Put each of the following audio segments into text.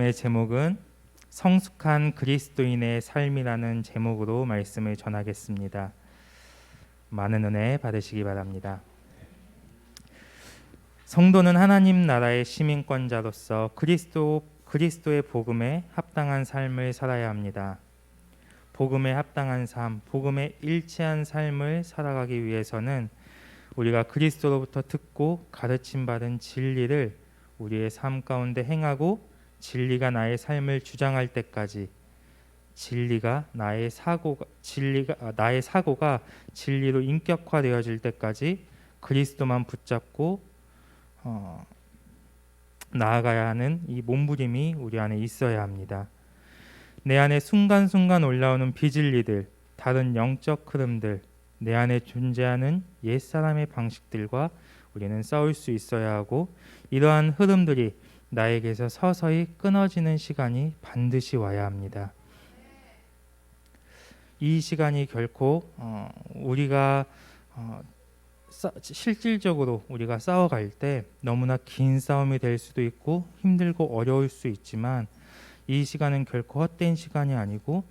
말씀의 제목은 성숙한 그리스도인의 삶이라는 제목으로 말씀을 전하겠습니다. 많은 은혜 받으시기 바랍니다. 성도는 하나님 나라의 시민권자로서 그리스도의 복음에 합당한 삶을 살아야 합니다. 복음에 합당한 삶, 복음에 일치한 삶을 살아가기 위해서는 우리가 그리스도로부터 듣고 가르침 받은 진리를 우리의 삶 가운데 행하고 진리가 나의 삶을 주장할 때까지 나의 사고가 진리로 인격화되어질 때까지 그리스도만 붙잡고 나아가야 하는 이 몸부림이 우리 안에 있어야 합니다. 내 안에 순간순간 올라오는 비진리들, 다른 영적 흐름들, 내 안에 존재하는 옛사람의 방식들과 우리는 싸울 수 있어야 하고, 이러한 흐름들이 나에게서 서서히 끊어지는 시간이 반드시 와야 합니다. 이 시간이 결코 우리가 실질적으로 우리가 싸워갈 때 너무나 긴 싸움이 될 수도 있고 힘들고 어려울 수 있지만, 이 시간은 결코 헛된 시간이 아니고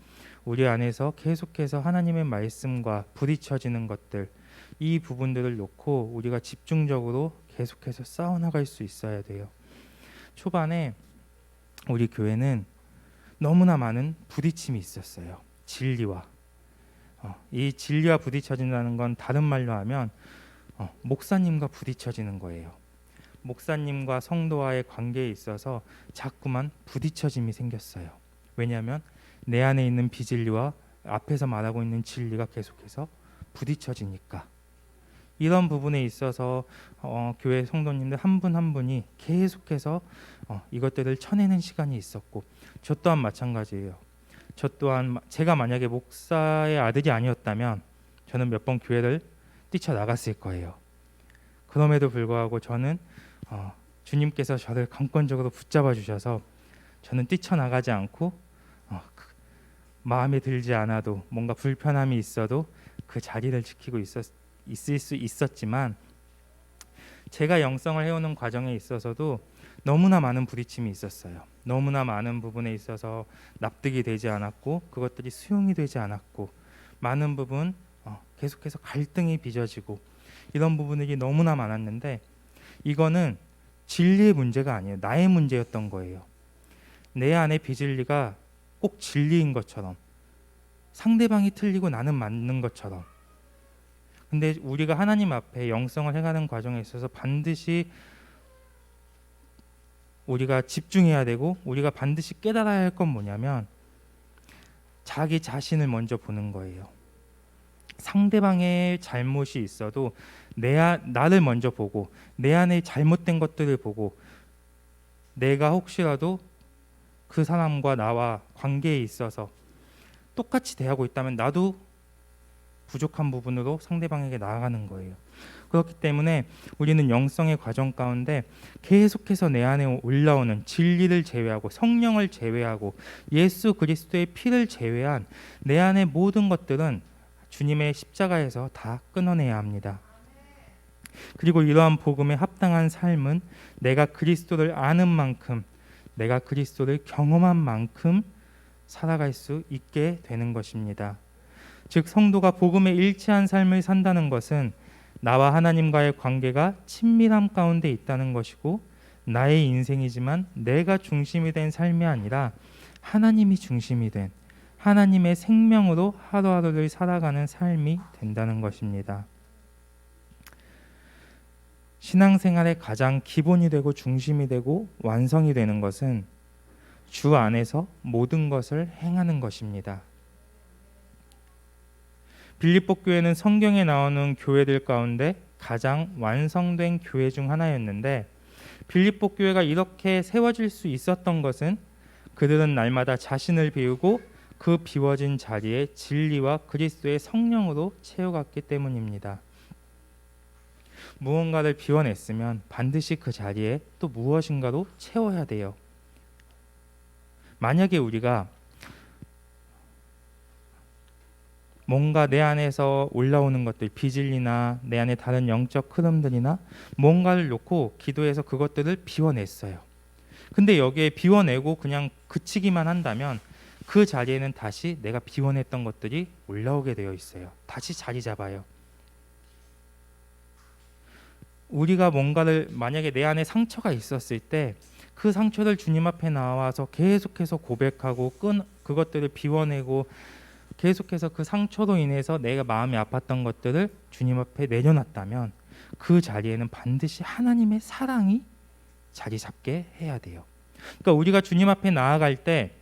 우리 안에서 계속해서 하나님의 말씀과 부딪혀지는 것들, 이 부분들을 놓고 우리가 집중적으로 계속해서 싸워나갈 수 있어야 돼요. 초반에 우리 교회는 너무나 많은 부딪힘이 있었어요. 진리와 이 진리와 부딪혀진다는 건 다른 말로 하면 목사님과 부딪혀지는 거예요. 목사님과 성도와의 관계에 있어서 자꾸만 부딪혀짐이 생겼어요. 왜냐하면 내 안에 있는 비진리와 앞에서 말하고 있는 진리가 계속해서 부딪혀지니까. 이런 부분에 있어서 교회 성도님들 한 분 한 분이 계속해서 이것들을 쳐내는 시간이 있었고, 저 또한 마찬가지예요. 저 또한 제가 만약에 목사의 아들이 아니었다면 저는 몇 번 교회를 뛰쳐나갔을 거예요. 그럼에도 불구하고 저는 주님께서 저를 강권적으로 붙잡아 주셔서 저는 뛰쳐나가지 않고 마음에 들지 않아도 뭔가 불편함이 있어도 그 자리를 지키고 있을 수 있었지만, 제가 영성을 해오는 과정에 있어서도 너무나 많은 부딪힘이 있었어요. 너무나 많은 부분에 있어서 납득이 되지 않았고 그것들이 수용이 되지 않았고, 많은 부분 계속해서 갈등이 빚어지고, 이런 부분들이 너무나 많았는데, 이거는 진리의 문제가 아니에요. 나의 문제였던 거예요. 내 안에 비진리가 꼭 진리인 것처럼, 상대방이 틀리고 나는 맞는 것처럼. 근데 우리가 하나님 앞에 영성을 해가는 과정에 있어서 반드시 우리가 집중해야 되고, 우리가 반드시 깨달아야 할 건 뭐냐면 자기 자신을 먼저 보는 거예요. 상대방의 잘못이 있어도 나를 먼저 보고, 내 안에 잘못된 것들을 보고, 내가 혹시라도 그 사람과 나와 관계에 있어서 똑같이 대하고 있다면 나도 부족한 부분으로 상대방에게 나아가는 거예요. 그렇기 때문에 우리는 영성의 과정 가운데 계속해서 내 안에 올라오는 진리를 제외하고, 성령을 제외하고, 예수 그리스도의 피를 제외한 내 안의 모든 것들은 주님의 십자가에서 다 끊어내야 합니다. 그리고 이러한 복음에 합당한 삶은 내가 그리스도를 아는 만큼, 내가 그리스도를 경험한 만큼 살아갈 수 있게 되는 것입니다. 즉, 성도가 복음에 일치한 삶을 산다는 것은 나와 하나님과의 관계가 친밀함 가운데 있다는 것이고, 나의 인생이지만 내가 중심이 된 삶이 아니라 하나님이 중심이 된, 하나님의 생명으로 하루하루를 살아가는 삶이 된다는 것입니다. 신앙생활의 가장 기본이 되고 중심이 되고 완성이 되는 것은 주 안에서 모든 것을 행하는 것입니다. 빌립보 교회는 성경에 나오는 교회들 가운데 가장 완성된 교회 중 하나였는데, 빌립보 교회가 이렇게 세워질 수 있었던 것은 그들은 날마다 자신을 비우고 그 비워진 자리에 진리와 그리스도의 성령으로 채워갔기 때문입니다. 무언가를 비워냈으면 반드시 그 자리에 또 무엇인가로 채워야 돼요. 만약에 우리가 뭔가 내 안에서 올라오는 것들, 비진리나 내 안에 다른 영적 흐름들이나 뭔가를 놓고 기도해서 그것들을 비워냈어요. 근데 여기에 비워내고 그냥 그치기만 한다면 그 자리에는 다시 내가 비워냈던 것들이 올라오게 되어 있어요. 다시 자리 잡아요. 우리가 뭔가를 만약에 내 안에 상처가 있었을 때 그 상처를 주님 앞에 나와서 계속해서 고백하고 그것들을 비워내고 계속해서 그 상처로 인해서 내가 마음이 아팠던 것들을 주님 앞에 내려놨다면 그 자리에는 반드시 하나님의 사랑이 자리 잡게 해야 돼요. 그러니까 우리가 주님 앞에 나아갈 때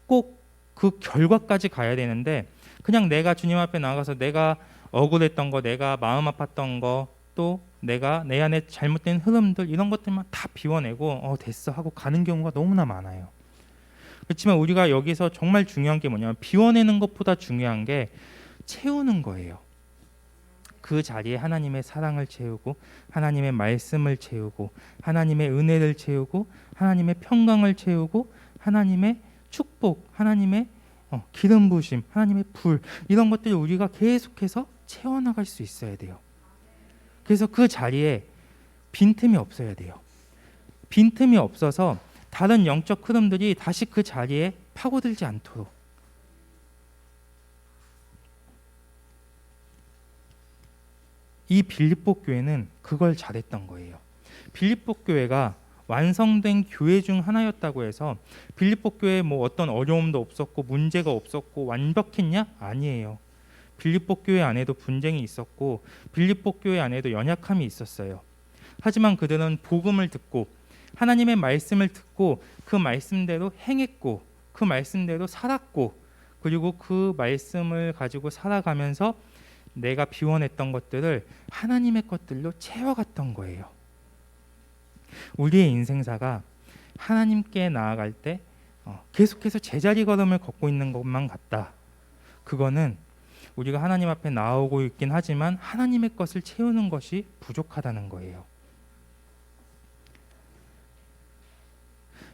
꼭 그 결과까지 가야 되는데 그냥 내가 주님 앞에 나가서 내가 억울했던 거, 내가 마음 아팠던 거, 또 내가 내 안에 잘못된 흐름들 이런 것들만 다 비워내고 됐어 하고 가는 경우가 너무나 많아요. 그렇지만 우리가 여기서 정말 중요한 게 뭐냐면 비워내는 것보다 중요한 게 채우는 거예요. 그 자리에 하나님의 사랑을 채우고 하나님의 말씀을 채우고 하나님의 은혜를 채우고 하나님의 평강을 채우고 하나님의 축복, 하나님의 기름 부으심, 하나님의 불 이런 것들을 우리가 계속해서 채워나갈 수 있어야 돼요. 그래서 그 자리에 빈틈이 없어야 돼요. 빈틈이 없어서 다른 영적 흐름들이 다시 그 자리에 파고들지 않도록. 이 빌립보 교회는 그걸 잘했던 거예요. 빌립보 교회가 완성된 교회 중 하나였다고 해서 빌립보 교회에 뭐 어떤 어려움도 없었고 문제가 없었고 완벽했냐? 아니에요. 빌립보 교회 안에도 분쟁이 있었고 빌립보 교회 안에도 연약함이 있었어요. 하지만 그들은 복음을 듣고 하나님의 말씀을 듣고 그 말씀대로 행했고 그 말씀대로 살았고 그리고 그 말씀을 가지고 살아가면서 내가 비워냈던 것들을 하나님의 것들로 채워갔던 거예요. 우리의 인생사가 하나님께 나아갈 때 계속해서 제자리 걸음을 걷고 있는 것만 같다. 그거는 우리가 하나님 앞에 나오고 있긴 하지만 하나님의 것을 채우는 것이 부족하다는 거예요.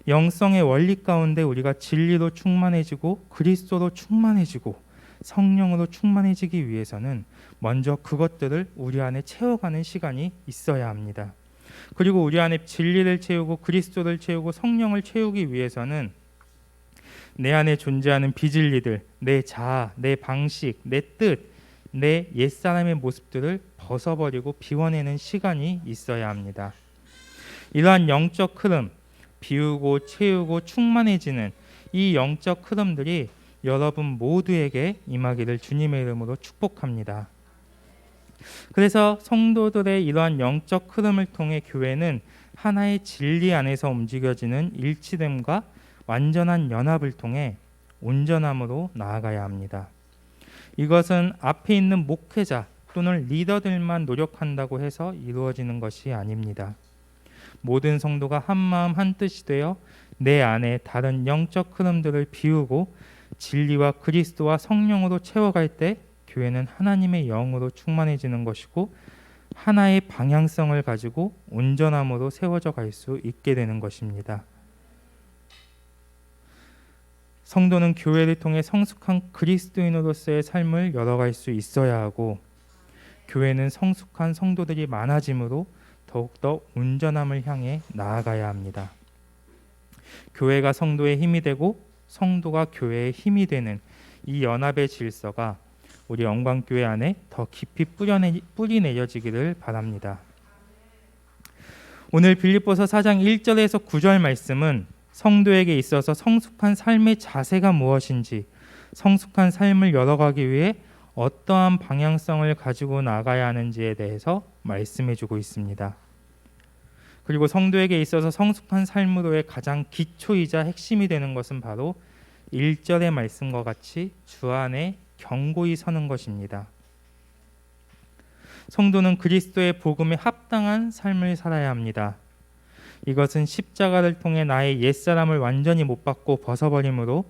영성의 원리 가운데 우리가 진리로 충만해지고 그리스도로 충만해지고 성령으로 충만해지기 위해서는 먼저 그것들을 우리 안에 채워가는 시간이 있어야 합니다. 그리고 우리 안에 진리를 채우고 그리스도를 채우고 성령을 채우기 위해서는 내 안에 존재하는 비진리들, 내 자아, 내 방식, 내 뜻, 내 옛사람의 모습들을 벗어버리고 비워내는 시간이 있어야 합니다. 이러한 영적 흐름, 비우고 채우고 충만해지는 이 영적 흐름들이 여러분 모두에게 임하기를 주님의 이름으로 축복합니다. 그래서 성도들의 이러한 영적 흐름을 통해 교회는 하나의 진리 안에서 움직여지는 일치됨과 완전한 연합을 통해 온전함으로 나아가야 합니다. 이것은 앞에 있는 목회자 또는 리더들만 노력한다고 해서 이루어지는 것이 아닙니다. 모든 성도가 한마음 한뜻이 되어 내 안에 다른 영적 흐름들을 비우고 진리와 그리스도와 성령으로 채워갈 때 교회는 하나님의 영으로 충만해지는 것이고 하나의 방향성을 가지고 온전함으로 세워져 갈 수 있게 되는 것입니다. 성도는 교회를 통해 성숙한 그리스도인으로서의 삶을 열어갈 수 있어야 하고 교회는 성숙한 성도들이 많아짐으로 더욱더 온전함을 향해 나아가야 합니다. 교회가 성도의 힘이 되고 성도가 교회의 힘이 되는 이 연합의 질서가 우리 영광교회 안에 더 깊이 뿌리 내려지기를 바랍니다. 오늘 빌립보서 4장 1절에서 9절 말씀은 성도에게 있어서 성숙한 삶의 자세가 무엇인지, 성숙한 삶을 열어가기 위해 어떠한 방향성을 가지고 나가야 하는지에 대해서 말씀해주고 있습니다. 그리고 성도에게 있어서 성숙한 삶으로의 가장 기초이자 핵심이 되는 것은 바로 1절의 말씀과 같이 주 안에 견고히 서는 것입니다. 성도는 그리스도의 복음에 합당한 삶을 살아야 합니다. 이것은 십자가를 통해 나의 옛사람을 완전히 못 박고 벗어버림으로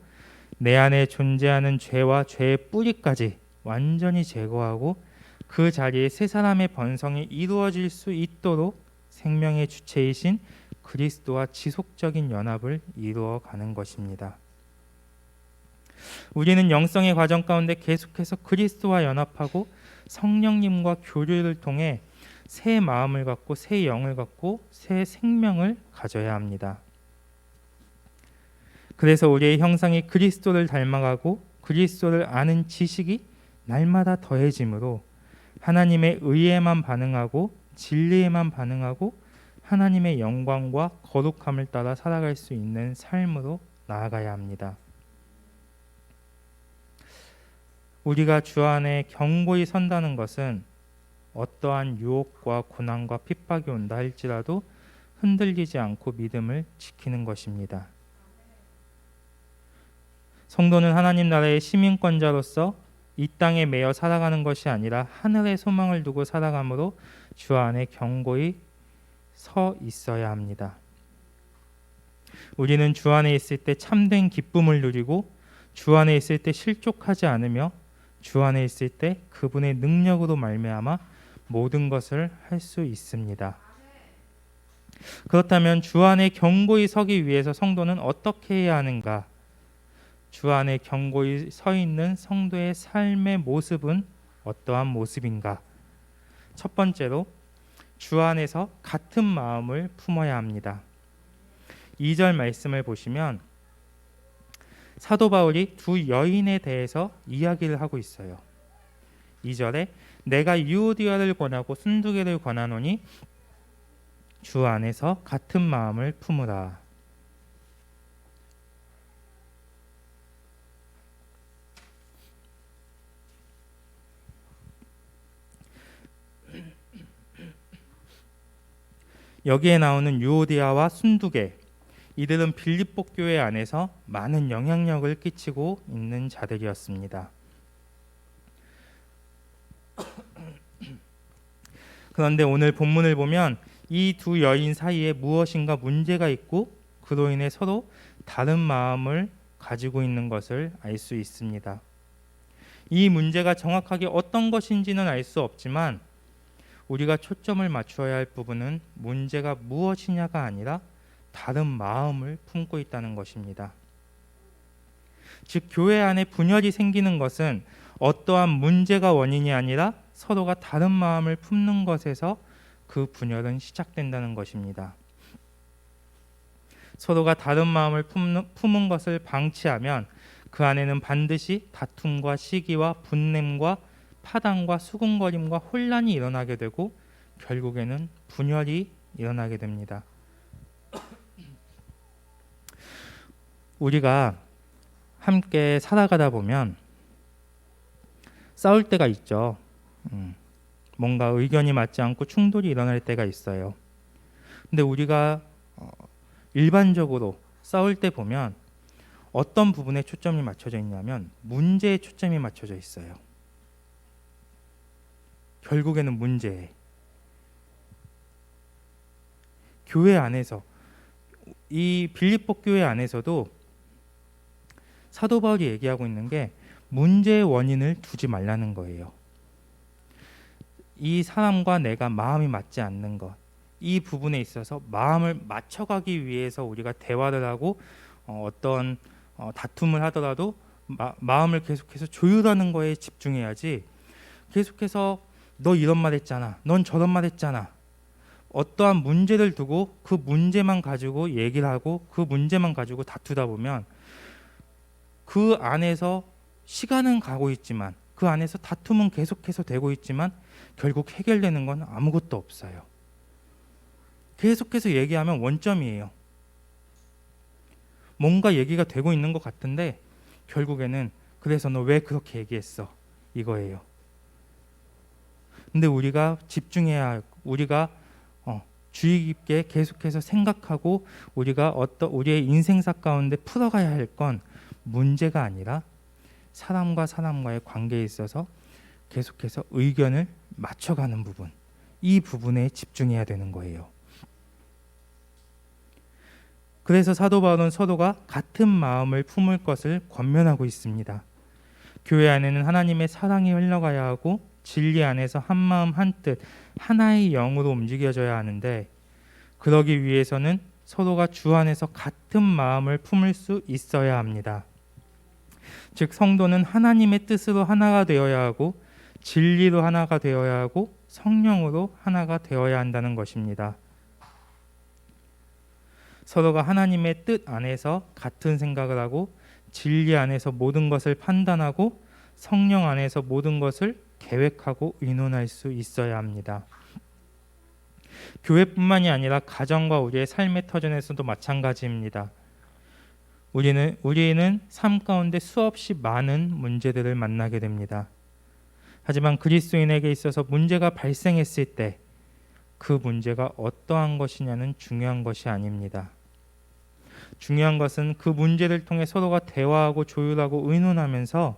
내 안에 존재하는 죄와 죄의 뿌리까지 완전히 제거하고 그 자리에 새 사람의 번성이 이루어질 수 있도록 생명의 주체이신 그리스도와 지속적인 연합을 이루어가는 것입니다. 우리는 영성의 과정 가운데 계속해서 그리스도와 연합하고 성령님과 교류를 통해 새 마음을 갖고 새 영을 갖고 새 생명을 가져야 합니다. 그래서 우리의 형상이 그리스도를 닮아가고 그리스도를 아는 지식이 날마다 더해지므로 하나님의 의에만 반응하고 진리에만 반응하고 하나님의 영광과 거룩함을 따라 살아갈 수 있는 삶으로 나아가야 합니다. 우리가 주 안에 견고히 선다는 것은 어떠한 유혹과 고난과 핍박이 온다 할지라도 흔들리지 않고 믿음을 지키는 것입니다. 성도는 하나님 나라의 시민권자로서 이 땅에 매여 살아가는 것이 아니라 하늘의 소망을 두고 살아가므로 주 안에 견고히 서 있어야 합니다. 우리는 주 안에 있을 때 참된 기쁨을 누리고 주 안에 있을 때 실족하지 않으며 주 안에 있을 때 그분의 능력으로 말미암아 모든 것을 할 수 있습니다. 그렇다면 주 안에 견고히 서기 위해서 성도는 어떻게 해야 하는가? 주 안에 견고히 서 있는 성도의 삶의 모습은 어떠한 모습인가? 첫 번째로 주 안에서 같은 마음을 품어야 합니다. 2절 말씀을 보시면 사도 바울이 두 여인에 대해서 이야기를 하고 있어요. 2절에 내가 유오디아를 권하고 순두개를 권하노니 주 안에서 같은 마음을 품으라. 여기에 나오는 유오디아와 순두개, 이들은 빌립보 교회 안에서 많은 영향력을 끼치고 있는 자들이었습니다. 그런데 오늘 본문을 보면 이 두 여인 사이에 무엇인가 문제가 있고 그로 인해 서로 다른 마음을 가지고 있는 것을 알 수 있습니다. 이 문제가 정확하게 어떤 것인지는 알 수 없지만 우리가 초점을 맞추어야 할 부분은 문제가 무엇이냐가 아니라 다른 마음을 품고 있다는 것입니다. 즉 교회 안에 분열이 생기는 것은 어떠한 문제가 원인이 아니라 서로가 다른 마음을 품는 것에서 그 분열은 시작된다는 것입니다. 서로가 다른 마음을 품은 것을 방치하면 그 안에는 반드시 다툼과 시기와 분냄과 파당과 수군거림과 혼란이 일어나게 되고 결국에는 분열이 일어나게 됩니다. 우리가 함께 살아가다 보면 싸울 때가 있죠. 뭔가 의견이 맞지 않고 충돌이 일어날 때가 있어요. 근데 우리가 일반적으로 싸울 때 보면 어떤 부분에 초점이 맞춰져 있냐면 문제에 초점이 맞춰져 있어요. 결국에는 문제에. 교회 안에서 이 빌립보 교회 안에서도 사도 바울이 얘기하고 있는 게 문제의 원인을 두지 말라는 거예요. 이 사람과 내가 마음이 맞지 않는 것, 이 부분에 있어서 마음을 맞춰가기 위해서 우리가 대화를 하고 어떤 다툼을 하더라도 마음을 계속해서 조율하는 거에 집중해야지 계속해서 너 이런 말 했잖아, 넌 저런 말 했잖아, 어떠한 문제를 두고 그 문제만 가지고 얘기를 하고 그 문제만 가지고 다투다 보면 그 안에서 시간은 가고 있지만 그 안에서 다툼은 계속해서 되고 있지만 결국 해결되는 건 아무것도 없어요. 계속해서 얘기하면 원점이에요. 뭔가 얘기가 되고 있는 것 같은데 결국에는 그래서 너 왜 그렇게 얘기했어? 이거예요. 근데 우리가 집중해야 하고 우리가 주의 깊게 계속해서 생각하고 우리가 우리의 인생사 가운데 풀어가야 할 건 문제가 아니라 사람과 사람과의 관계에 있어서 계속해서 의견을 맞춰가는 부분, 이 부분에 집중해야 되는 거예요. 그래서 사도 바울은 서로가 같은 마음을 품을 것을 권면하고 있습니다. 교회 안에는 하나님의 사랑이 흘러가야 하고 진리 안에서 한 마음 한 뜻 하나의 영으로 움직여져야 하는데 그러기 위해서는 서로가 주 안에서 같은 마음을 품을 수 있어야 합니다. 즉 성도는 하나님의 뜻으로 하나가 되어야 하고 진리로 하나가 되어야 하고 성령으로 하나가 되어야 한다는 것입니다. 서로가 하나님의 뜻 안에서 같은 생각을 하고 진리 안에서 모든 것을 판단하고 성령 안에서 모든 것을 계획하고 의논할 수 있어야 합니다. 교회뿐만이 아니라 가정과 우리의 삶의 터전에서도 마찬가지입니다. 우리는 삶 가운데 수없이 많은 문제들을 만나게 됩니다. 하지만 그리스도인에게 있어서 문제가 발생했을 때 그 문제가 어떠한 것이냐는 중요한 것이 아닙니다. 중요한 것은 그 문제를 통해 서로가 대화하고 조율하고 의논하면서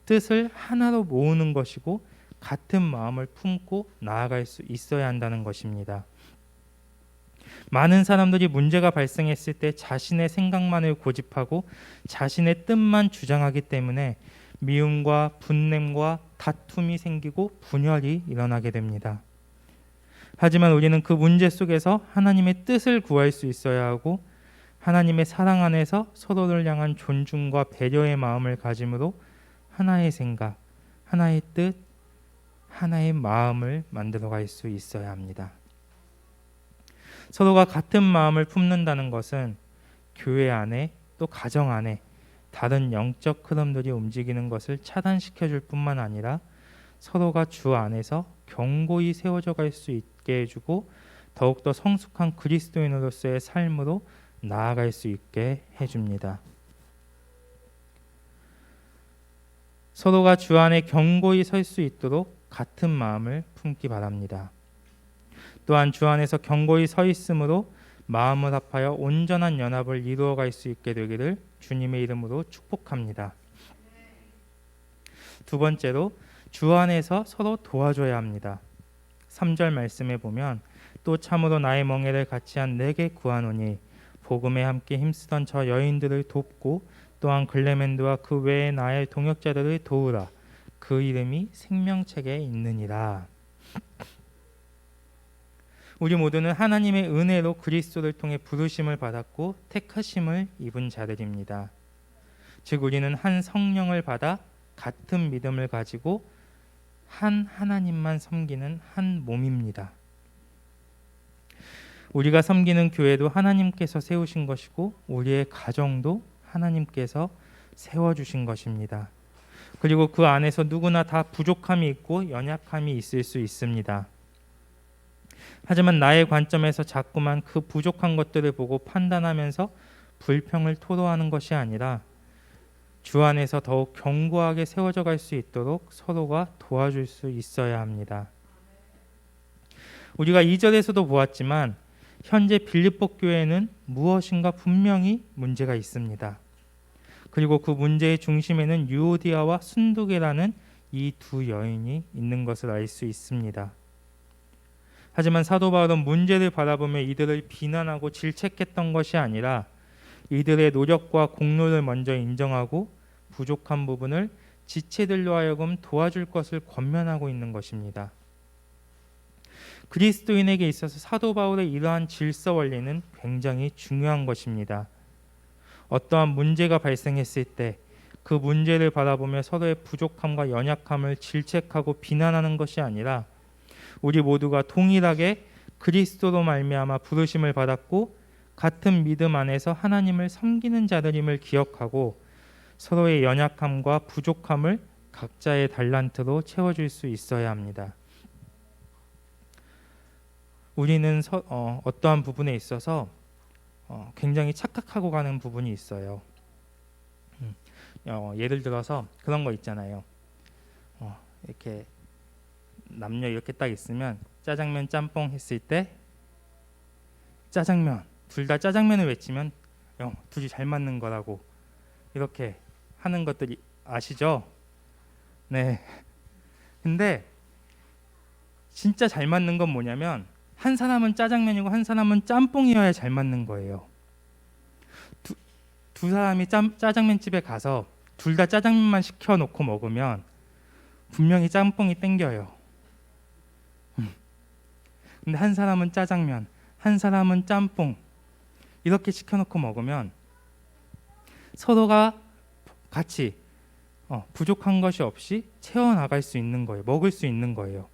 뜻을 하나로 모으는 것이고 같은 마음을 품고 나아갈 수 있어야 한다는 것입니다. 많은 사람들이 문제가 발생했을 때 자신의 생각만을 고집하고 자신의 뜻만 주장하기 때문에 미움과 분냄과 다툼이 생기고 분열이 일어나게 됩니다. 하지만 우리는 그 문제 속에서 하나님의 뜻을 구할 수 있어야 하고 하나님의 사랑 안에서 서로를 향한 존중과 배려의 마음을 가짐으로 하나의 생각, 하나의 뜻, 하나의 마음을 만들어갈 수 있어야 합니다. 서로가 같은 마음을 품는다는 것은 교회 안에 또 가정 안에 다른 영적 흐름들이 움직이는 것을 차단시켜 줄 뿐만 아니라 서로가 주 안에서 견고히 세워져 갈 수 있게 해주고 더욱더 성숙한 그리스도인으로서의 삶으로 나아갈 수 있게 해줍니다. 서로가 주 안에 견고히 설 수 있도록 같은 마음을 품기 바랍니다. 또한 주 안에서 견고히 서 있으므로 마음을 합하여 온전한 연합을 이루어갈 수 있게 되기를 주님의 이름으로 축복합니다. 두 번째로 주 안에서 서로 도와줘야 합니다. 3절 말씀에 보면 또 참으로 나의 멍에를 같이 한 내게 구하노니 복음에 함께 힘쓰던 저 여인들을 돕고 또한 글레멘드와 그 외의 나의 동역자들을 도우라. 그 이름이 생명책에 있느니라. 우리 모두는 하나님의 은혜로 그리스도를 통해 부르심을 받았고 택하심을 입은 자들입니다. 즉 우리는 한 성령을 받아 같은 믿음을 가지고 한 하나님만 섬기는 한 몸입니다. 우리가 섬기는 교회도 하나님께서 세우신 것이고 우리의 가정도 하나님께서 세워주신 것입니다. 그리고 그 안에서 누구나 다 부족함이 있고 연약함이 있을 수 있습니다. 하지만 나의 관점에서 자꾸만 그 부족한 것들을 보고 판단하면서 불평을 토로하는 것이 아니라 주 안에서 더욱 견고하게 세워져 갈 수 있도록 서로가 도와줄 수 있어야 합니다. 우리가 2절에서도 보았지만 현재 빌립보 교회에는 무엇인가 분명히 문제가 있습니다. 그리고 그 문제의 중심에는 유오디아와 순두계라는 이 두 여인이 있는 것을 알 수 있습니다. 하지만 사도 바울은 문제를 바라보며 이들을 비난하고 질책했던 것이 아니라 이들의 노력과 공로를 먼저 인정하고 부족한 부분을 지체들로 하여금 도와줄 것을 권면하고 있는 것입니다. 그리스도인에게 있어서 사도 바울의 이러한 질서 원리는 굉장히 중요한 것입니다. 어떠한 문제가 발생했을 때 그 문제를 바라보며 서로의 부족함과 연약함을 질책하고 비난하는 것이 아니라 우리 모두가 동일하게 그리스도로 말미암아 부르심을 받았고 같은 믿음 안에서 하나님을 섬기는 자들임을 기억하고 서로의 연약함과 부족함을 각자의 달란트로 채워줄 수 있어야 합니다. 우리는 어떠한 부분에 있어서 굉장히 착각하고 가는 부분이 있어요. 예를 들어서 그런 거 있잖아요. 이렇게 남녀 이렇게 딱 있으면 짜장면 짬뽕 했을 때 짜장면 둘 다 짜장면을 외치면 둘이 잘 맞는 거라고 이렇게 하는 것들이 아시죠? 네. 근데 진짜 잘 맞는 건 뭐냐면 한 사람은 짜장면이고 한 사람은 짬뽕이어야 잘 맞는 거예요. 두 사람이 짜장면집에 가서 둘 다 짜장면만 시켜놓고 먹으면 분명히 짬뽕이 땡겨요. 근데 한 사람은 짜장면, 한 사람은 짬뽕 이렇게 시켜놓고 먹으면 서로가 같이 부족한 것이 없이 채워나갈 수 있는 거예요. 먹을 수 있는 거예요.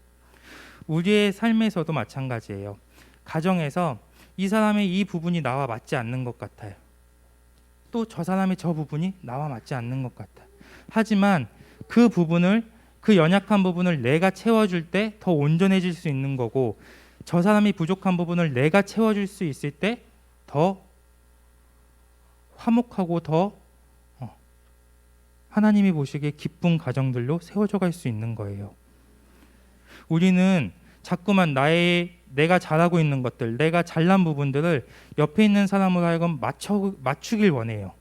우리의 삶에서도 마찬가지예요. 가정에서 이 사람의 이 부분이 나와 맞지 않는 것 같아요. 또 저 사람의 저 부분이 나와 맞지 않는 것 같아요. 하지만 그 부분을, 그 연약한 부분을 내가 채워줄 때 더 온전해질 수 있는 거고, 저 사람이 부족한 부분을 내가 채워줄 수 있을 때 더 화목하고 더 하나님이 보시기에 기쁜 가정들로 세워져 갈 수 있는 거예요. 우리는 자꾸만 내가 잘하고 있는 것들, 내가 잘난 부분들을 옆에 있는 사람으로 하여금 맞추길 원해요.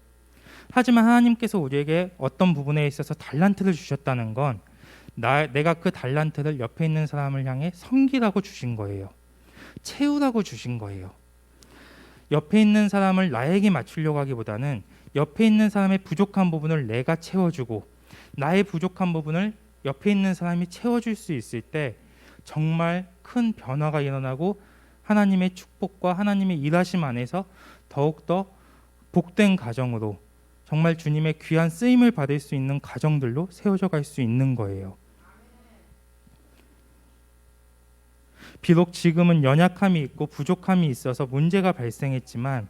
하지만 하나님께서 우리에게 어떤 부분에 있어서 달란트를 주셨다는 건 내가 그 달란트를 옆에 있는 사람을 향해 섬기라고 주신 거예요. 채우라고 주신 거예요. 옆에 있는 사람을 나에게 맞추려고 하기보다는 옆에 있는 사람의 부족한 부분을 내가 채워주고, 나의 부족한 부분을 옆에 있는 사람이 채워줄 수 있을 때 정말 큰 변화가 일어나고, 하나님의 축복과 하나님의 일하심 안에서 더욱더 복된 가정으로, 정말 주님의 귀한 쓰임을 받을 수 있는 가정들로 세워져 갈 수 있는 거예요. 비록 지금은 연약함이 있고 부족함이 있어서 문제가 발생했지만,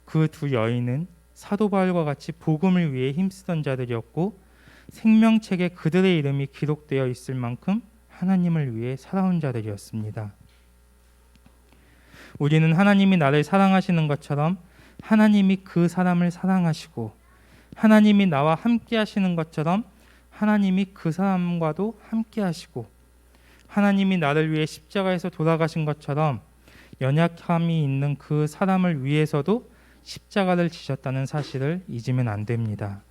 그 두 여인은 사도 바울과 같이 복음을 위해 힘쓰던 자들이었고, 생명책에 그들의 이름이 기록되어 있을 만큼 하나님을 위해 살아온 자들이었습니다. 우리는 하나님이 나를 사랑하시는 것처럼 하나님이 그 사람을 사랑하시고, 하나님이 나와 함께 하시는 것처럼 하나님이 그 사람과도 함께 하시고, 하나님이 나를 위해 십자가에서 돌아가신 것처럼 연약함이 있는 그 사람을 위해서도 십자가를 지셨다는 사실을 잊으면 안 됩니다.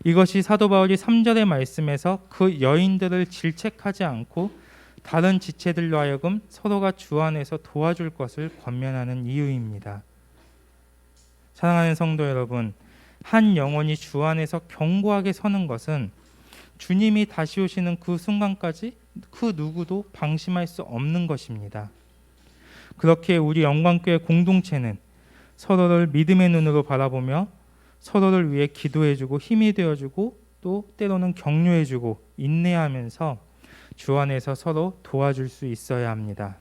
이것이 사도 바울이 3절의 말씀에서 그 여인들을 질책하지 않고 다른 지체들로 하여금 서로가 주 안에서 도와줄 것을 권면하는 이유입니다. 사랑하는 성도 여러분, 한 영혼이 주 안에서 견고하게 서는 것은 주님이 다시 오시는 그 순간까지 그 누구도 방심할 수 없는 것입니다. 그렇게 우리 영광교회 공동체는 서로를 믿음의 눈으로 바라보며 서로를 위해 기도해주고 힘이 되어주고, 또 때로는 격려해주고 인내하면서 주 안에서 서로 도와줄 수 있어야 합니다.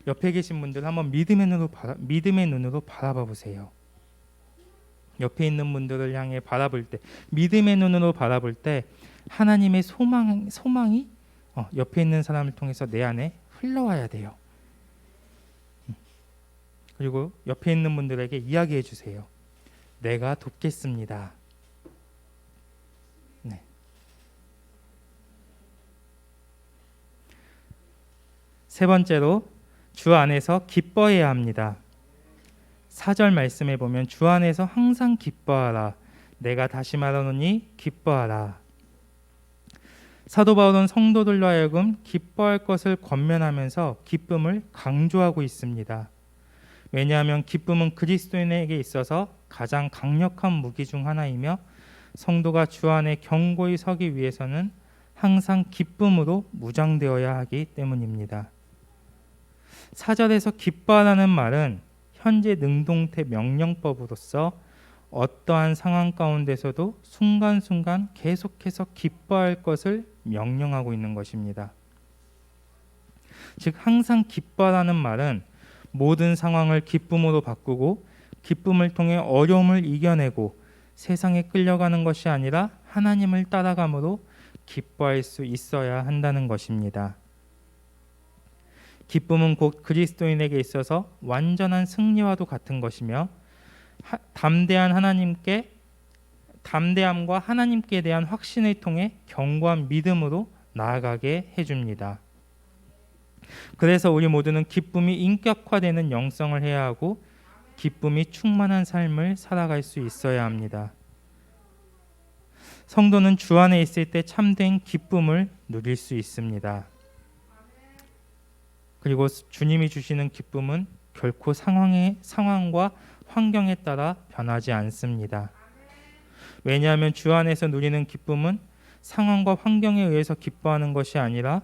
옆에 계신 분들 한번 믿음의 눈으로 바라봐 보세요. 옆에 있는 분들을 향해 바라볼 때, 믿음의 눈으로 바라볼 때 하나님의 소망이 옆에 있는 사람을 통해서 내 안에 흘러와야 돼요. 그리고 옆에 있는 분들에게 이야기해 주세요. 내가 돕겠습니다. 네. 세 번째로, 주 안에서 기뻐해야 합니다. 4절 말씀에 보면 주 안에서 항상 기뻐하라. 내가 다시 말하노니 기뻐하라. 사도 바울은 성도들로 하여금 기뻐할 것을 권면하면서 기쁨을 강조하고 있습니다. 왜냐하면 기쁨은 그리스도인에게 있어서 가장 강력한 무기 중 하나이며, 성도가 주 안에 견고히 서기 위해서는 항상 기쁨으로 무장되어야 하기 때문입니다. 4절에서 기뻐하라는 말은 현재 능동태 명령법으로서 어떠한 상황 가운데서도 순간순간 계속해서 기뻐할 것을 명령하고 있는 것입니다. 즉, 항상 기뻐하라는 말은 모든 상황을 기쁨으로 바꾸고 기쁨을 통해 어려움을 이겨내고 세상에 끌려가는 것이 아니라 하나님을 따라감으로 기뻐할 수 있어야 한다는 것입니다. 기쁨은 곧 그리스도인에게 있어서 완전한 승리와도 같은 것이며, 담대함과 하나님께 대한 확신을 통해 견고한 믿음으로 나아가게 해줍니다. 그래서 우리 모두는 기쁨이 인격화되는 영성을 해야 하고 기쁨이 충만한 삶을 살아갈 수 있어야 합니다. 성도는 주 안에 있을 때 참된 기쁨을 누릴 수 있습니다. 그리고 주님이 주시는 기쁨은 결코 상황과 환경에 따라 변하지 않습니다. 왜냐하면 주 안에서 누리는 기쁨은 상황과 환경에 의해서 기뻐하는 것이 아니라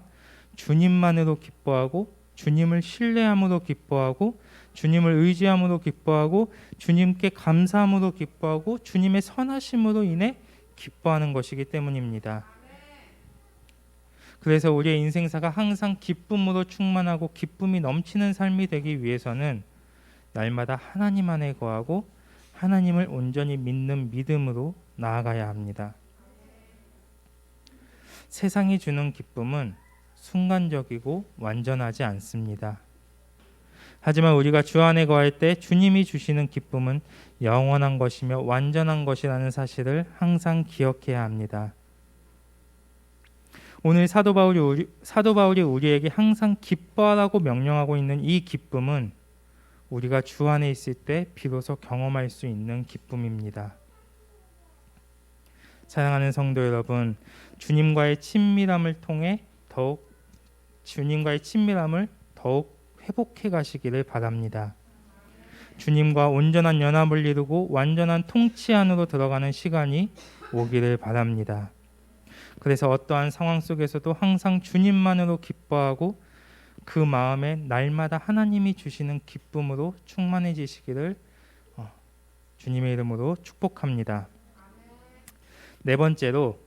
주님만으로 기뻐하고, 주님을 신뢰함으로 기뻐하고, 주님을 의지함으로 기뻐하고, 주님께 감사함으로 기뻐하고, 주님의 선하심으로 인해 기뻐하는 것이기 때문입니다. 그래서 우리의 인생사가 항상 기쁨으로 충만하고 기쁨이 넘치는 삶이 되기 위해서는 날마다 하나님 안에 거하고 하나님을 온전히 믿는 믿음으로 나아가야 합니다. 세상이 주는 기쁨은 순간적이고 완전하지 않습니다. 하지만 우리가 주 안에 거할 때 주님이 주시는 기쁨은 영원한 것이며 완전한 것이라는 사실을 항상 기억해야 합니다. 오늘 사도 바울이 우리에게 항상 기뻐하라고 명령하고 있는 이 기쁨은 우리가 주 안에 있을 때 비로소 경험할 수 있는 기쁨입니다. 사랑하는 성도 여러분, 주님과의 친밀함을 더욱 회복해 가시기를 바랍니다. 주님과 온전한 연합을 이루고 완전한 통치 안으로 들어가는 시간이 오기를 바랍니다. 그래서 어떠한 상황 속에서도 항상 주님만으로 기뻐하고 그 마음에 날마다 하나님이 주시는 기쁨으로 충만해지시기를 주님의 이름으로 축복합니다. 네 번째로,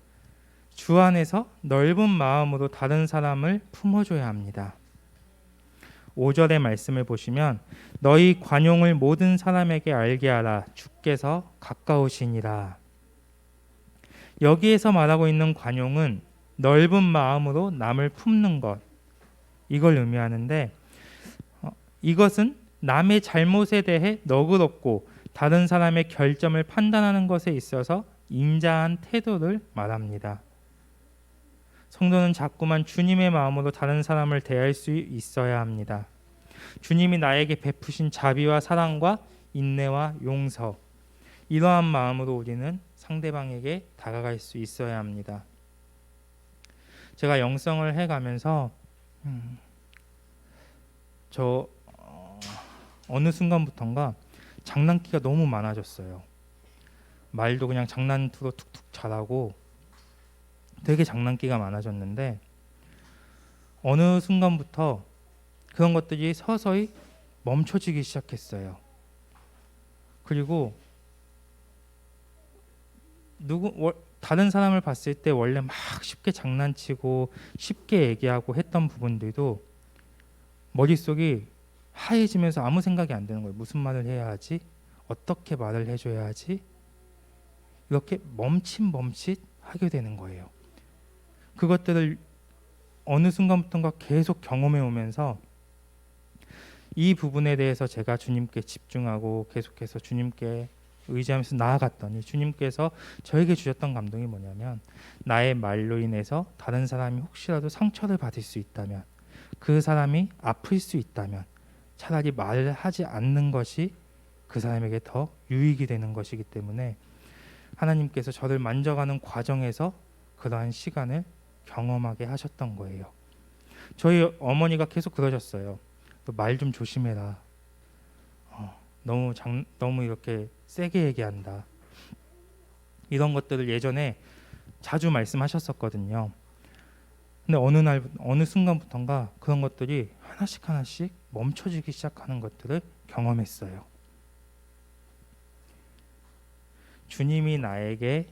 주 안에서 넓은 마음으로 다른 사람을 품어줘야 합니다. 5절의 말씀을 보시면 너희 관용을 모든 사람에게 알게 하라. 주께서 가까우시니라. 여기에서 말하고 있는 관용은 넓은 마음으로 남을 품는 것, 이걸 의미하는데 이것은 남의 잘못에 대해 너그럽고 다른 사람의 결점을 판단하는 것에 있어서 인자한 태도를 말합니다. 성도는 자꾸만 주님의 마음으로 다른 사람을 대할 수 있어야 합니다. 주님이 나에게 베푸신 자비와 사랑과 인내와 용서, 이러한 마음으로 우리는 상대방에게 다가갈 수 있어야 합니다. 제가 영성을 해가면서 어느 순간부턴가 장난기가 너무 많아졌어요. 말도 그냥 장난투로 툭툭 잘하고 되게 장난기가 많아졌는데 어느 순간부터 그런 것들이 서서히 멈춰지기 시작했어요. 그리고 다른 사람을 봤을 때 원래 막 쉽게 장난치고 쉽게 얘기하고 했던 부분들도 머릿속이 하얘지면서 아무 생각이 안 드는 거예요. 무슨 말을 해야 하지? 어떻게 말을 해줘야 하지? 이렇게 멈칫 하게 되는 거예요. 그것들을 어느 순간부터인가 계속 경험해 오면서 이 부분에 대해서 제가 주님께 집중하고 계속해서 주님께 의지하면서 나아갔더니 주님께서 저에게 주셨던 감동이 뭐냐면, 나의 말로 인해서 다른 사람이 혹시라도 상처를 받을 수 있다면, 그 사람이 아플 수 있다면 차라리 말을 하지 않는 것이 그 사람에게 더 유익이 되는 것이기 때문에 하나님께서 저를 만져가는 과정에서 그러한 시간을 경험하게 하셨던 거예요. 저희 어머니가 계속 그러셨어요. 말 좀 조심해라. 너무 이렇게 세게 얘기한다. 이런 것들을 예전에 자주 말씀하셨었거든요. 근데 어느 순간부터인가 그런 것들이 하나씩 멈춰지기 시작하는 것들을 경험했어요. 주님이 나에게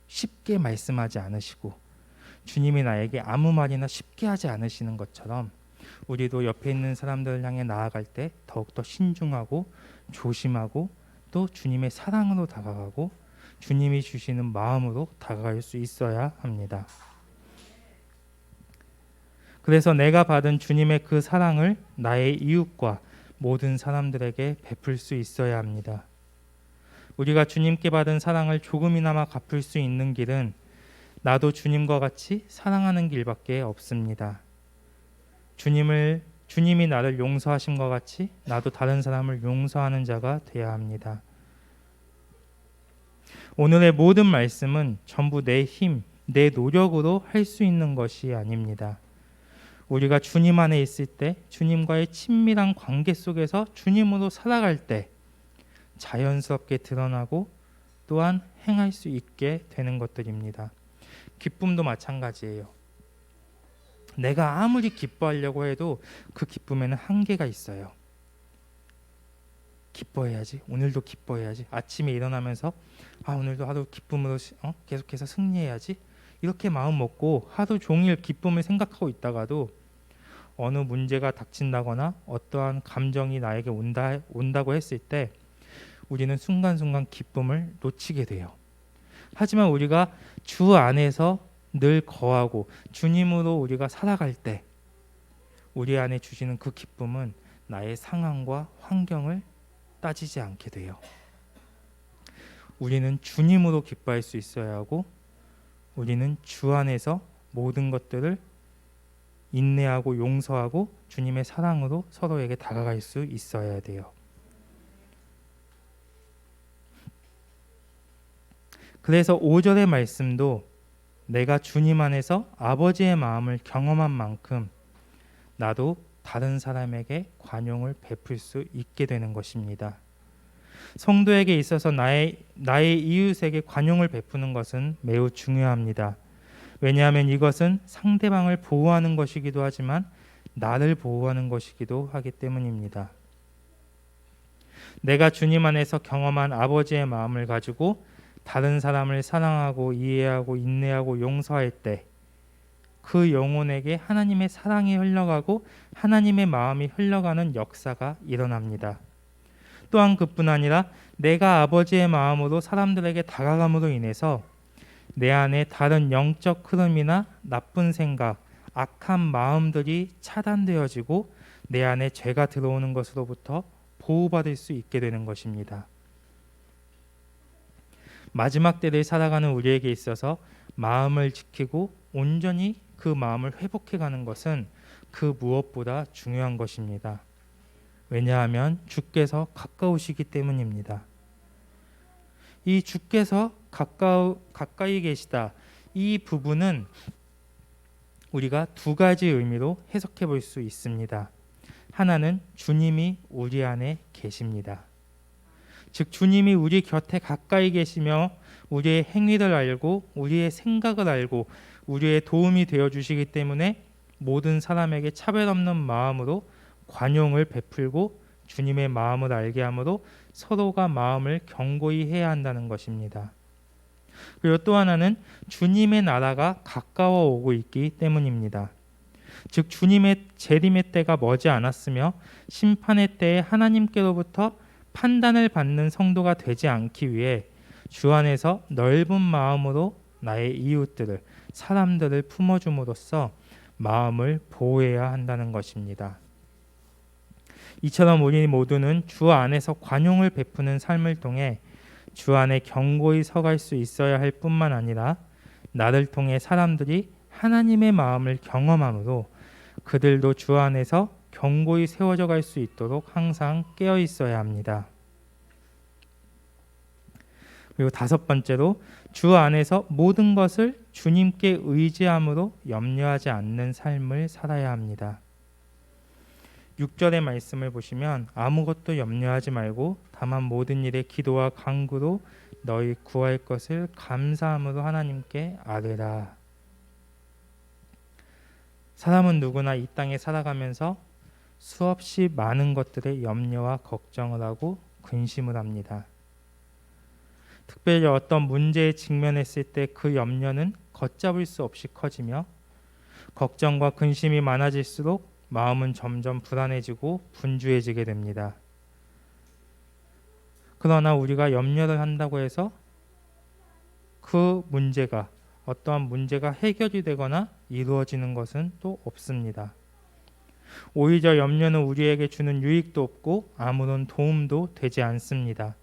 쉽게 말씀하지 않으시고 주님이 나에게 아무 말이나 쉽게 하지 않으시는 것처럼 우리도 옆에 있는 사람들을 향해 나아갈 때 더욱더 신중하고 조심하고 또 주님의 사랑으로 다가가고 주님이 주시는 마음으로 다가갈 수 있어야 합니다. 그래서 내가 받은 주님의 그 사랑을 나의 이웃과 모든 사람들에게 베풀 수 있어야 합니다. 우리가 주님께 받은 사랑을 조금이나마 갚을 수 있는 길은 나도 주님과 같이 사랑하는 길밖에 없습니다. 주님이 나를 용서하심과 같이 나도 다른 사람을 용서하는 자가 되어야 합니다. 오늘의 모든 말씀은 전부 내 힘, 내 노력으로 할 수 있는 것이 아닙니다. 우리가 주님 안에 있을 때, 주님과의 친밀한 관계 속에서 주님으로 살아갈 때 자연스럽게 드러나고 또한 행할 수 있게 되는 것들입니다. 기쁨도 마찬가지예요. 내가 아무리 기뻐하려고 해도 그 기쁨에는 한계가 있어요. 기뻐해야지. 오늘도 기뻐해야지. 아침에 일어나면서 오늘도 하루 기쁨으로 계속해서 승리해야지. 이렇게 마음 먹고 하루 종일 기쁨을 생각하고 있다가도 어느 문제가 닥친다거나 어떠한 감정이 나에게 온다고 했을 때 우리는 순간순간 기쁨을 놓치게 돼요. 하지만 우리가 주 안에서 늘 거하고 주님으로 우리가 살아갈 때 우리 안에 주시는 그 기쁨은 나의 상황과 환경을 따지지 않게 돼요. 우리는 주님으로 기뻐할 수 있어야 하고 우리는 주 안에서 모든 것들을 인내하고 용서하고 주님의 사랑으로 서로에게 다가갈 수 있어야 돼요. 그래서 5절의 말씀도 내가 주님 안에서 아버지의 마음을 경험한 만큼 나도 다른 사람에게 관용을 베풀 수 있게 되는 것입니다. 성도에게 있어서 나의 이웃에게 관용을 베푸는 것은 매우 중요합니다. 왜냐하면 이것은 상대방을 보호하는 것이기도 하지만 나를 보호하는 것이기도 하기 때문입니다. 내가 주님 안에서 경험한 아버지의 마음을 가지고 다른 사람을 사랑하고 이해하고 인내하고 용서할 때 그 영혼에게 하나님의 사랑이 흘러가고 하나님의 마음이 흘러가는 역사가 일어납니다. 또한 그뿐 아니라 내가 아버지의 마음으로 사람들에게 다가감으로 인해서 내 안에 다른 영적 흐름이나 나쁜 생각, 악한 마음들이 차단되어지고 내 안에 죄가 들어오는 것으로부터 보호받을 수 있게 되는 것입니다. 마지막 때를 살아가는 우리에게 있어서 마음을 지키고 온전히 그 마음을 회복해가는 것은 그 무엇보다 중요한 것입니다. 왜냐하면 주께서 가까우시기 때문입니다. 이 주께서 가까이 계시다, 이 부분은 우리가 두 가지 의미로 해석해 볼 수 있습니다. 하나는 주님이 우리 안에 계십니다. 즉 주님이 우리 곁에 가까이 계시며 우리의 행위를 알고 우리의 생각을 알고 우리의 도움이 되어 주시기 때문에 모든 사람에게 차별 없는 마음으로 관용을 베풀고 주님의 마음을 알게 함으로 서로가 마음을 견고히 해야 한다는 것입니다. 그리고 또 하나는 주님의 나라가 가까워 오고 있기 때문입니다. 즉 주님의 재림의 때가 머지 않았으며 심판의 때에 하나님께로부터 판단을 받는 성도가 되지 않기 위해 주 안에서 넓은 마음으로 나의 이웃들을, 사람들을 품어줌으로써 마음을 보호해야 한다는 것입니다. 이처럼 우리 모두는 주 안에서 관용을 베푸는 삶을 통해 주 안에 견고히 서갈 수 있어야 할 뿐만 아니라 나를 통해 사람들이 하나님의 마음을 경험함으로 그들도 주 안에서 견고히 세워져 갈 수 있도록 항상 깨어 있어야 합니다. 그리고 다섯 번째로 주 안에서 모든 것을 주님께 의지함으로 염려하지 않는 삶을 살아야 합니다. 6절의 말씀을 보시면 아무것도 염려하지 말고 다만 모든 일에 기도와 간구로 너희 구할 것을 감사함으로 하나님께 아뢰라. 사람은 누구나 이 땅에 살아가면서 수없이 많은 것들에 염려와 걱정을 하고 근심을 합니다. 특별히 어떤 문제에 직면했을 때 그 염려는 걷잡을 수 없이 커지며 걱정과 근심이 많아질수록 마음은 점점 불안해지고 분주해지게 됩니다. 그러나 우리가 염려를 한다고 해서 그 문제가 어떠한 문제가 해결이 되거나 이루어지는 것은 또 없습니다. 오히려 염려는 우리에게 주는 유익도 없고 아무런 도움도 되지 않습니다.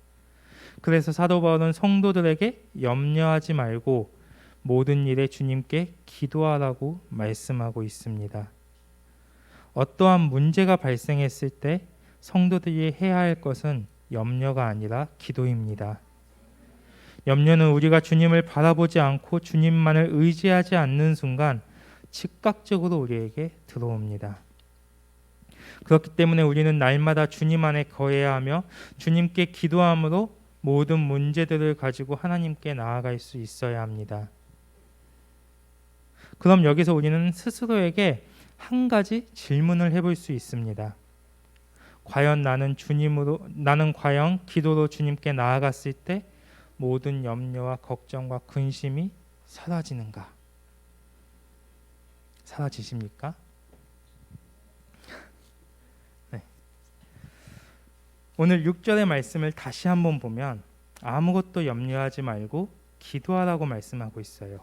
그래서 사도 바울은 성도들에게 염려하지 말고 모든 일에 주님께 기도하라고 말씀하고 있습니다. 어떠한 문제가 발생했을 때 성도들이 해야 할 것은 염려가 아니라 기도입니다. 염려는 우리가 주님을 바라보지 않고 주님만을 의지하지 않는 순간 즉각적으로 우리에게 들어옵니다. 그렇기 때문에 우리는 날마다 주님 안에 거해야 하며 주님께 기도함으로 모든 문제들을 가지고 하나님께 나아갈 수 있어야 합니다. 그럼 여기서 우리는 스스로에게 한 가지 질문을 해볼 수 있습니다. 과연 나는 과연 기도로 주님께 나아갔을 때 모든 염려와 걱정과 근심이 사라지는가? 사라지십니까? 네. 오늘 6절의 말씀을 다시 한번 보면 아무것도 염려하지 말고 기도하라고 말씀하고 있어요.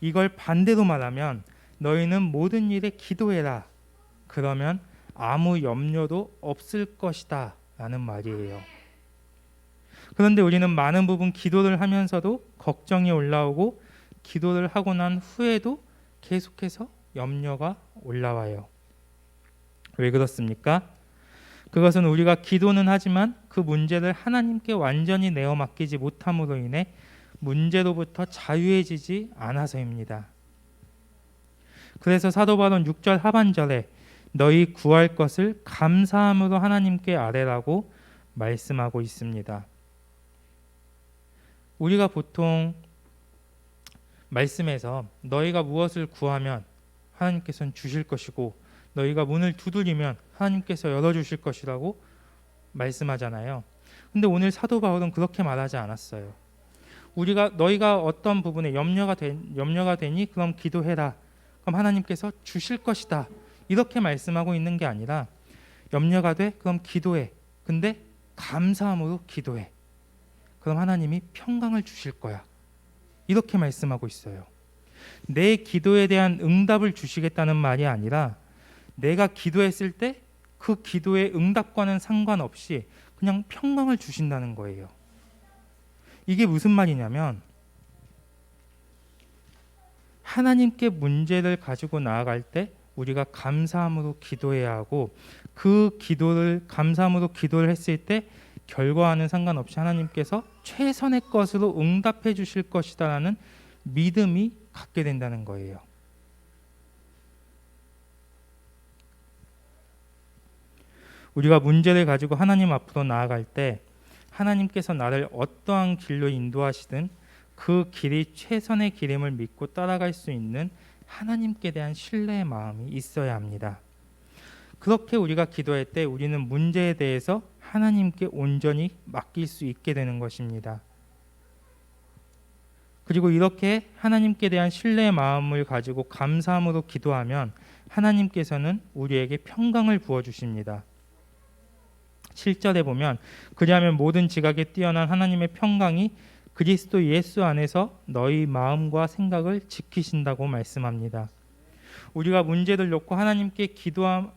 이걸 반대로 말하면 너희는 모든 일에 기도해라. 그러면 아무 염려도 없을 것이다 라는 말이에요. 그런데 우리는 많은 부분 기도를 하면서도 걱정이 올라오고 기도를 하고 난 후에도 계속해서 염려가 올라와요. 왜 그렇습니까? 그것은 우리가 기도는 하지만 그 문제를 하나님께 완전히 내어 맡기지 못함으로 인해 문제로부터 자유해지지 않아서입니다. 그래서 사도 바울은 6절 하반절에 너희 구할 것을 감사함으로 하나님께 아뢰라고 말씀하고 있습니다. 우리가 보통 말씀에서 너희가 무엇을 구하면 하나님께서는 주실 것이고 너희가 문을 두드리면 하나님께서 열어주실 것이라고 말씀하잖아요. 근데 오늘 사도 바울은 그렇게 말하지 않았어요. 너희가 어떤 부분에 염려가 되니 그럼 기도해라. 그럼 하나님께서 주실 것이다. 이렇게 말씀하고 있는 게 아니라 염려가 돼? 그럼 기도해. 근데 감사함으로 기도해. 그럼 하나님이 평강을 주실 거야. 이렇게 말씀하고 있어요. 내 기도에 대한 응답을 주시겠다는 말이 아니라 내가 기도했을 때 그 기도의 응답과는 상관없이 그냥 평강을 주신다는 거예요. 이게 무슨 말이냐면 하나님께 문제를 가지고 나아갈 때 우리가 감사함으로 기도해야 하고 그 기도를 감사함으로 기도를 했을 때 결과와는 상관없이 하나님께서 최선의 것으로 응답해 주실 것이다라는 믿음이 갖게 된다는 거예요. 우리가 문제를 가지고 하나님 앞으로 나아갈 때 하나님께서 나를 어떠한 길로 인도하시든 그 길이 최선의 길임을 믿고 따라갈 수 있는 하나님께 대한 신뢰의 마음이 있어야 합니다. 그렇게 우리가 기도할 때 우리는 문제에 대해서 하나님께 온전히 맡길 수 있게 되는 것입니다. 그리고 이렇게 하나님께 대한 신뢰의 마음을 가지고 감사함으로 기도하면 하나님께서는 우리에게 평강을 부어주십니다. 7절에 보면 그리하면 모든 지각에 뛰어난 하나님의 평강이 그리스도 예수 안에서 너희 마음과 생각을 지키신다고 말씀합니다. 우리가 문제를 놓고 하나님께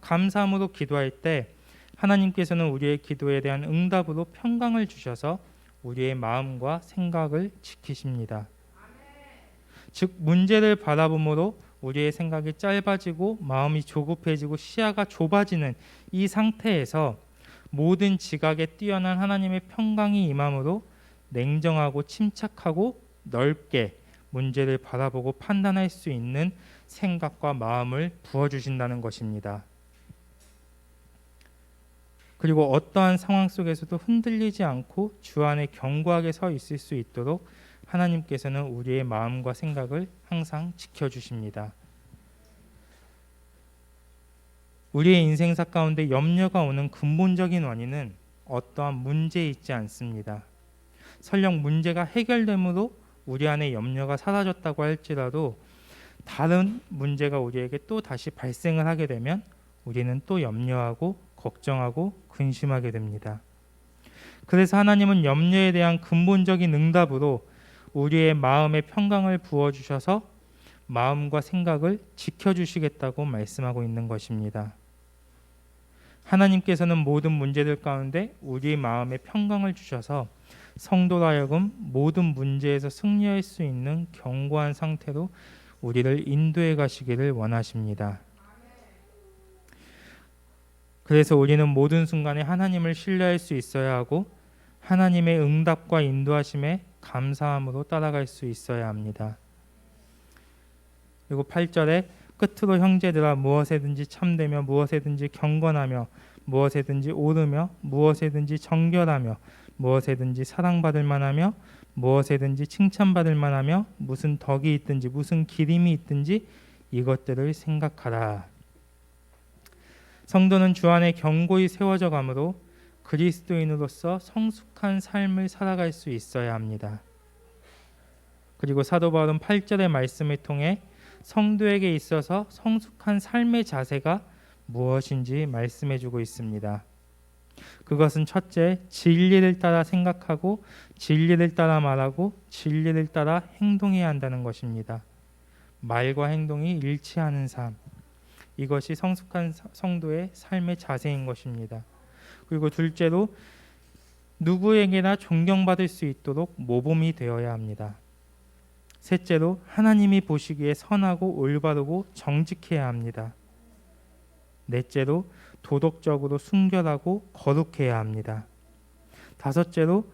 감사함으로 기도할 때 하나님께서는 우리의 기도에 대한 응답으로 평강을 주셔서 우리의 마음과 생각을 지키십니다. 즉 문제를 바라봄으로 우리의 생각이 짧아지고 마음이 조급해지고 시야가 좁아지는 이 상태에서 모든 지각에 뛰어난 하나님의 평강이 임함으로 냉정하고 침착하고 넓게 문제를 바라보고 판단할 수 있는 생각과 마음을 부어주신다는 것입니다. 그리고 어떠한 상황 속에서도 흔들리지 않고 주 안에 견고하게 서 있을 수 있도록 하나님께서는 우리의 마음과 생각을 항상 지켜주십니다. 우리의 인생사 가운데 염려가 오는 근본적인 원인은 어떠한 문제에 있지 않습니다. 설령 문제가 해결됨으로 우리 안에 염려가 사라졌다고 할지라도 다른 문제가 우리에게 또 다시 발생을 하게 되면 우리는 또 염려하고 걱정하고 근심하게 됩니다. 그래서 하나님은 염려에 대한 근본적인 응답으로 우리의 마음에 평강을 부어주셔서 마음과 생각을 지켜주시겠다고 말씀하고 있는 것입니다. 하나님께서는 모든 문제들 가운데 우리 마음에 평강을 주셔서 성도로 하여금 모든 문제에서 승리할 수 있는 견고한 상태로 우리를 인도해 가시기를 원하십니다. 그래서 우리는 모든 순간에 하나님을 신뢰할 수 있어야 하고 하나님의 응답과 인도하심에 감사함으로 따라갈 수 있어야 합니다. 그리고 8절에 끝으로 형제들아 무엇에든지 참되며 무엇에든지 경건하며 무엇에든지 오르며 무엇에든지 정결하며 무엇에든지 사랑받을 만하며 무엇에든지 칭찬받을 만하며 무슨 덕이 있든지 무슨 기림이 있든지 이것들을 생각하라. 성도는 주 안에 견고히 세워져 가므로 그리스도인으로서 성숙한 삶을 살아갈 수 있어야 합니다. 그리고 사도 바울은 8절의 말씀을 통해 성도에게 있어서 성숙한 삶의 자세가 무엇인지 말씀해 주고 있습니다. 그것은 첫째, 진리를 따라 생각하고 진리를 따라 말하고 진리를 따라 행동해야 한다는 것입니다. 말과 행동이 일치하는 삶, 이것이 성숙한 성도의 삶의 자세인 것입니다. 그리고 둘째로, 누구에게나 존경받을 수 있도록 모범이 되어야 합니다. 셋째로, 하나님이 보시기에 선하고 올바르고 정직해야 합니다. 넷째로, 도덕적으로 순결하고 거룩해야 합니다. 다섯째로,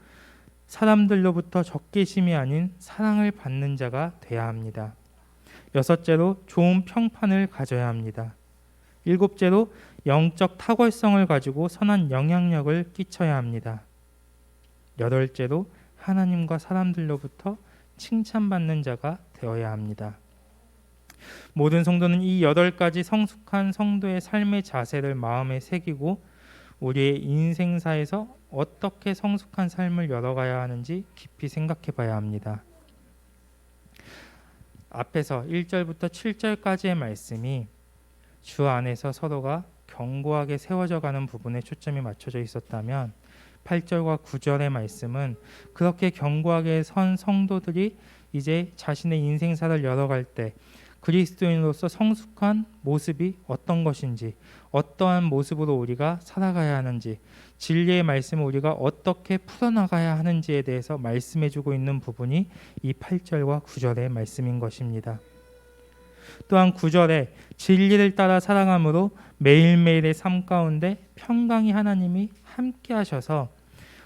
사람들로부터 적개심이 아닌 사랑을 받는 자가 돼야 합니다. 여섯째로, 좋은 평판을 가져야 합니다. 일곱째로, 영적 탁월성을 가지고 선한 영향력을 끼쳐야 합니다. 여덟째로, 하나님과 사람들로부터 칭찬받는 자가 되어야 합니다. 모든 성도는 이 8가지 성숙한 성도의 삶의 자세를 마음에 새기고 우리의 인생사에서 어떻게 성숙한 삶을 열어가야 하는지 깊이 생각해 봐야 합니다. 앞에서 1절부터 7절까지의 말씀이 주 안에서 서로가 견고하게 세워져 가는 부분에 초점이 맞춰져 있었다면 8절과 9절의 말씀은 그렇게 견고하게 선 성도들이 이제 자신의 인생사를 열어갈 때 그리스도인으로서 성숙한 모습이 어떤 것인지, 어떠한 모습으로 우리가 살아가야 하는지, 진리의 말씀을 우리가 어떻게 풀어나가야 하는지에 대해서 말씀해주고 있는 부분이 이 8절과 9절의 말씀인 것입니다. 또한 9절에 진리를 따라 살아감으로 매일매일의 삶 가운데 평강이 하나님이 함께 하셔서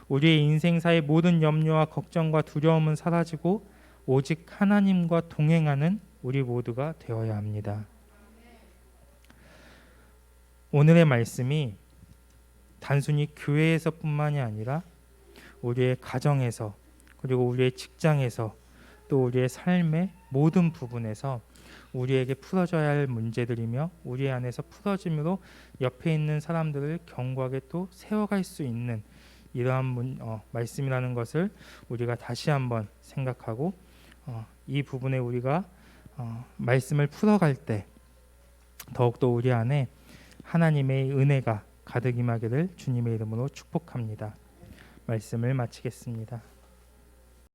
우리의 인생사의 모든 염려와 걱정과 두려움은 사라지고 오직 하나님과 동행하는 우리 모두가 되어야 합니다. 오늘의 말씀이 단순히 교회에서뿐만이 아니라 우리의 가정에서, 그리고 우리의 직장에서, 또 우리의 삶의 모든 부분에서 우리에게 풀어져야 할 문제들이며 우리 안에서 풀어짐으로 옆에 있는 사람들을 견고하게 또 세워갈 수 있는 이러한 말씀이라는 것을 우리가 다시 한번 생각하고 이 부분에 우리가 말씀을 풀어갈 때 더욱더 우리 안에 하나님의 은혜가 가득 임하기를 주님의 이름으로 축복합니다. 말씀을 마치겠습니다.